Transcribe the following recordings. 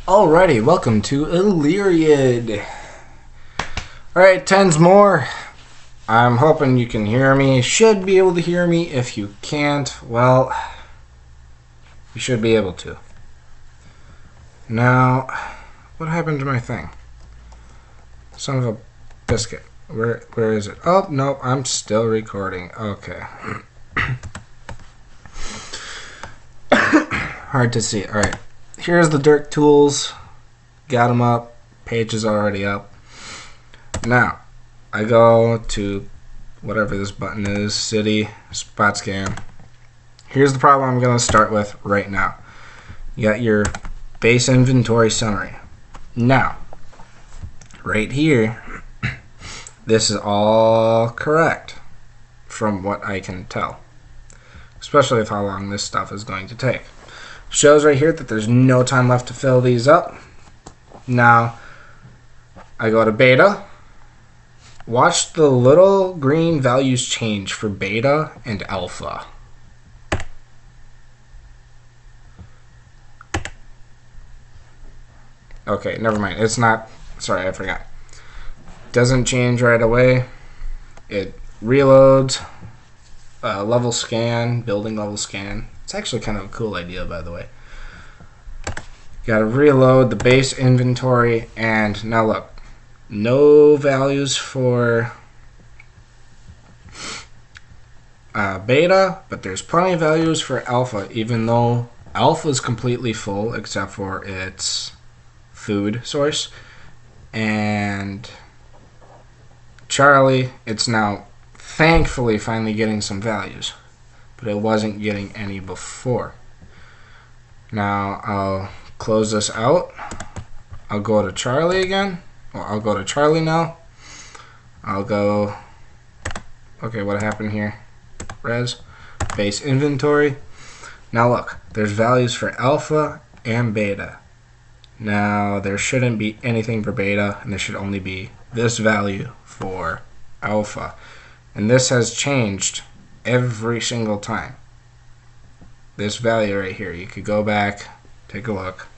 Alrighty, welcome to Illyriad. Alright, Tensmoor. I'm hoping you can hear me. Should be able to hear me. If you can't, well, you should be able to. Now, what happened to my thing? Son of a biscuit. Where is it? Oh, no, I'm still recording. Okay. Hard to see. Alright. Here's the dirt tools. Got them up. Page is already up. Now, I go to whatever this button is, city, spot scan. Here's the problem I'm going to start with right now. You got your base inventory summary. Now, right here, this is all correct from what I can tell, especially with how long this stuff is going to take. Shows right here that there's no time left to fill these up. Now, I go to beta. Watch the little green values change for beta and alpha. Okay, never mind. It's not. Sorry, I forgot. Doesn't change right away. It reloads. Level scan, building level scan. It's actually kind of a cool idea, by the way. Got to reload the base inventory, and now look, no values for beta, but there's plenty of values for alpha, even though alpha is completely full except for its food source. And Charlie, it's now thankfully finally getting some values, but it wasn't getting any before. Now I'll close this out. I'll go to Charlie again. Well, I'll go to Charlie now. I'll go, okay, what happened here? Res, base inventory. Now look, there's values for alpha and beta. Now there shouldn't be anything for beta, and there should only be this value for alpha. And this has changed every single time. This value right here, you could go back, take a look.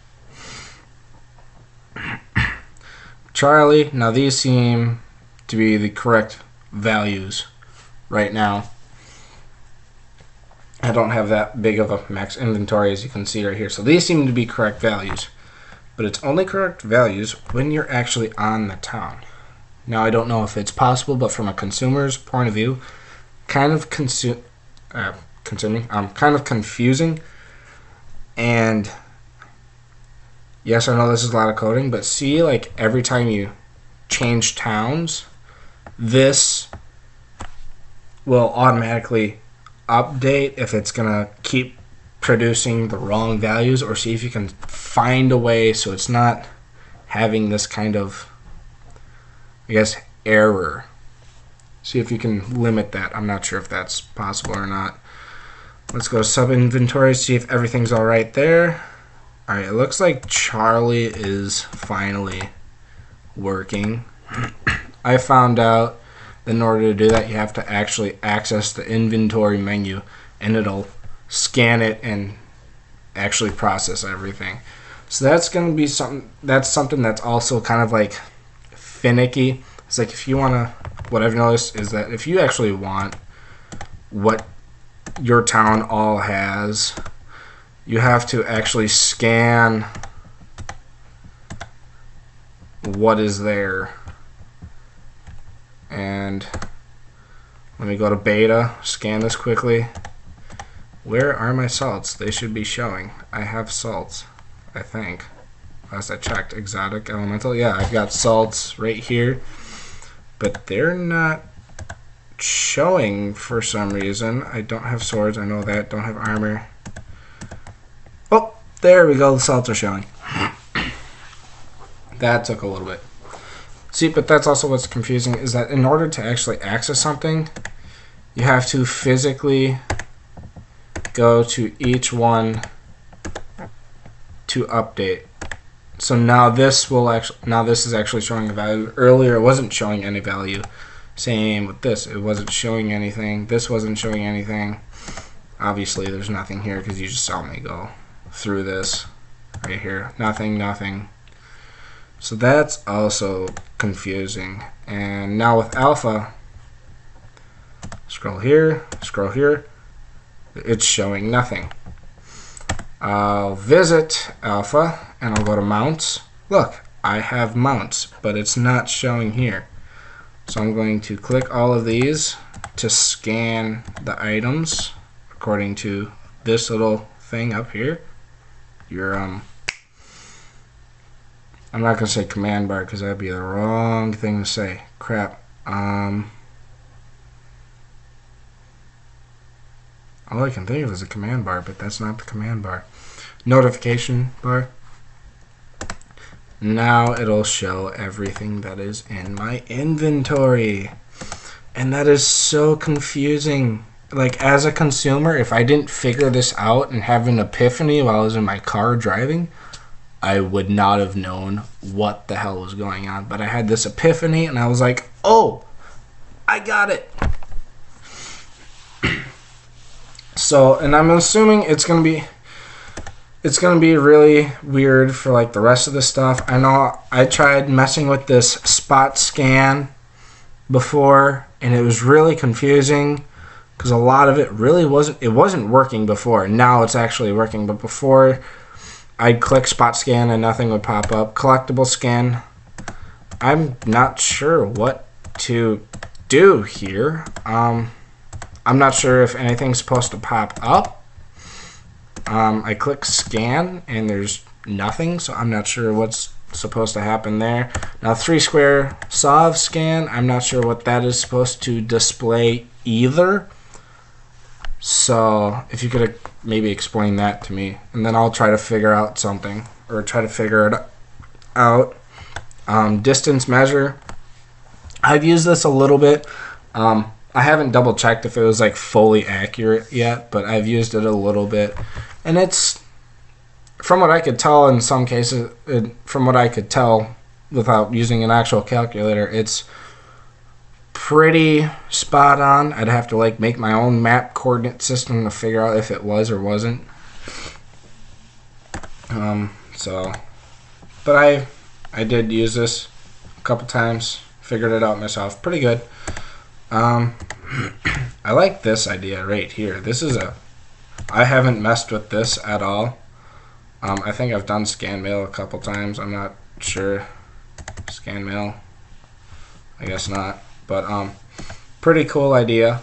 Charlie, now these seem to be the correct values right now. I don't have that big of a max inventory, as you can see right here. So these seem to be correct values, but it's only correct values when you're actually on the town. Now I don't know if it's possible, but from a consumer's point of view, kind of confusing. And yes, I know this is a lot of coding, but see, like every time you change towns, this will automatically update if it's gonna keep producing the wrong values, or see if you can find a way so it's not having this kind of, I guess, error. See if you can limit that. I'm not sure if that's possible or not. Let's go to sub inventory, see if everything's all right there. All right, it looks like Charlie is finally working. I found out that in order to do that, you have to actually access the inventory menu, and it'll scan it and actually process everything. So that's going to be something that's also kind of like finicky. It's like if you want to, what I've noticed is that if you actually want what your town all has, you have to actually scan what is there. And let me go to beta, scan this quickly. Where are my salts? They should be showing. I have salts, I think. Last I checked, exotic, elemental. Yeah, I've got salts right here, but they're not showing for some reason. I don't have swords, I know that. Don't have armor. Oh, there we go. The salts are showing. That took a little bit. See, but that's also what's confusing, is that in order to actually access something, you have to physically go to each one to update. So now this is actually showing a value. Earlier it wasn't showing any value. Same with this. It wasn't showing anything. This wasn't showing anything. Obviously there's nothing here because you just saw me go through this. right here. Nothing, nothing. So that's also confusing. And now with alpha, scroll here, it's showing nothing. I'll visit alpha and I'll go to mounts. Look, I have mounts, but it's not showing here. So I'm going to click all of these to scan the items according to this little thing up here. Your I'm not gonna say command bar because that'd be the wrong thing to say. Crap. All I can think of is a command bar, but that's not the command bar. Notification bar. Now it'll show everything that is in my inventory. And that is so confusing. Like, as a consumer, if I didn't figure this out and have an epiphany while I was in my car driving, I would not have known what the hell was going on. But I had this epiphany and I was like, oh, I got it. So, and I'm assuming it's gonna be really weird for like the rest of the stuff. I know I tried messing with this spot scan before and it was really confusing because a lot of it really wasn't working before. Now it's actually working, but before I'd click spot scan and nothing would pop up. Collectible scan, I'm not sure what to do here. I'm not sure if anything's supposed to pop up. I click scan and there's nothing, so I'm not sure what's supposed to happen there. Now 3 square SOV scan, I'm not sure what that is supposed to display either. So if you could maybe explain that to me, and then I'll try to figure out something, or try to figure it out. Distance measure, I've used this a little bit. I haven't double checked if it was like fully accurate yet, but I've used it a little bit, and it's, from what I could tell in some cases, from what I could tell without using an actual calculator, it's pretty spot on. I'd have to like make my own map coordinate system to figure out if it was or wasn't. But I did use this a couple times, figured it out myself, pretty good. I like this idea right here. I haven't messed with this at all. I think I've done scan mail a couple times. I'm not sure. Scan mail, I guess not. But pretty cool idea.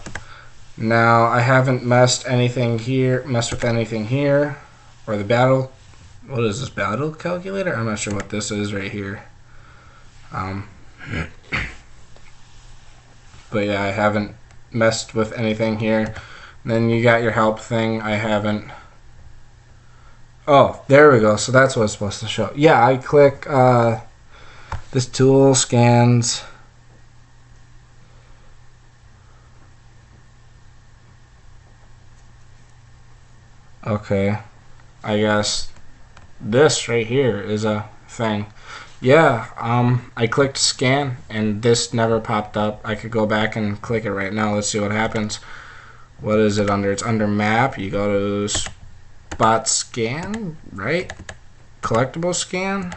Now I haven't messed with anything here, or the battle. What is this, battle calculator? I'm not sure what this is right here. But yeah, I haven't messed with anything here. Then you got your help thing. I haven't. Oh, there we go. So that's what it's supposed to show. Yeah, I click this tool scans. Okay, I guess this right here is a thing. Yeah, I clicked scan and this never popped up. I could go back and click it right now. Let's see what happens. What is it under? It's under map. You go to spot scan, right? Collectible scan.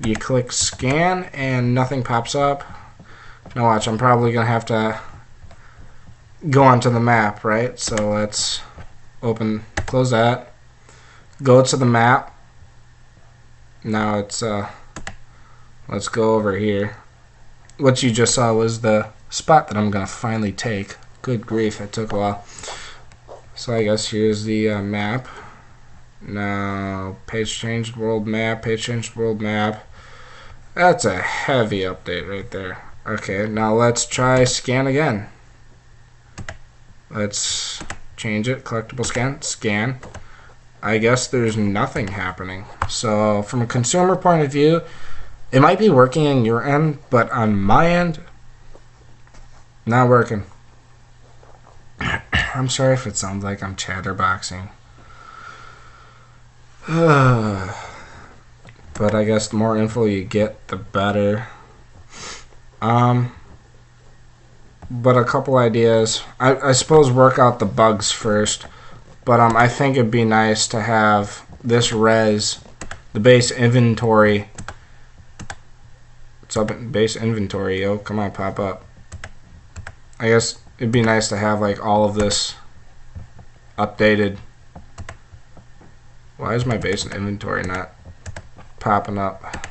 You click scan and nothing pops up. Now watch, I'm probably gonna have to go onto the map, right? So let's close that. Go to the map. Now it's let's go over here. What you just saw was the spot that I'm gonna finally take. Good grief, it took a while. So I guess here's the map. Now page changed, world map, page changed, world map. That's a heavy update right there. Okay, now let's try scan again. Let's change it, collectible scan. I guess there's nothing happening. So from a consumer point of view, it might be working on your end, but on my end, not working. I'm sorry if it sounds like I'm chatterboxing. But I guess the more info you get, the better. But a couple ideas. I suppose work out the bugs first. But I think it'd be nice to have this res, the base inventory. What's up in base inventory, yo? Come on, pop up. I guess it'd be nice to have like all of this updated. Why is my base inventory not popping up?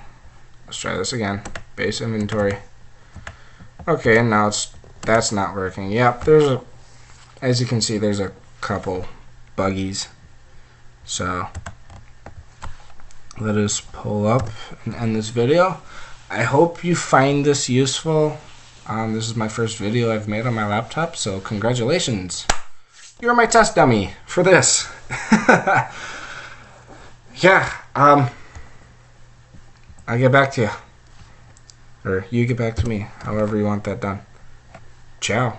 Let's try this again. Base inventory. Okay, and now that's not working. Yep, as you can see, there's a couple buggies. So let us pull up and end this video. I hope you find this useful. This is my first video I've made on my laptop, so congratulations. You're my test dummy for this. Yeah, I'll get back to you. Or you get back to me, however you want that done. Ciao.